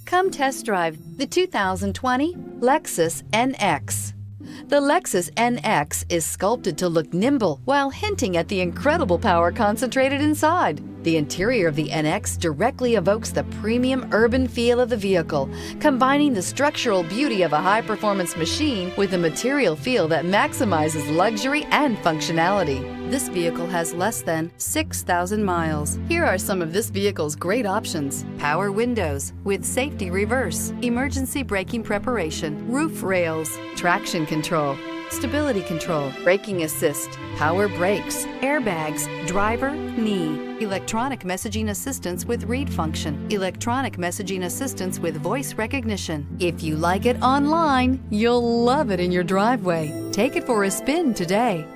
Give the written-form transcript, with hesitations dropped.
Come test drive the 2020 Lexus NX. The Lexus NX is sculpted to look nimble while hinting at the incredible power concentrated inside. The interior of the NX directly evokes the premium urban feel of the vehicle, combining the structural beauty of a high-performance machine with a material feel that maximizes luxury and functionality. This vehicle has less than 6,000 miles. Here are some of this vehicle's great options: power windows with safety reverse, emergency braking preparation, roof rails, traction control, stability control, braking assist, power brakes, airbags, driver, knee, electronic messaging assistance with read function, electronic messaging assistance with voice recognition. If you like it online, you'll love it in your driveway. Take it for a spin today.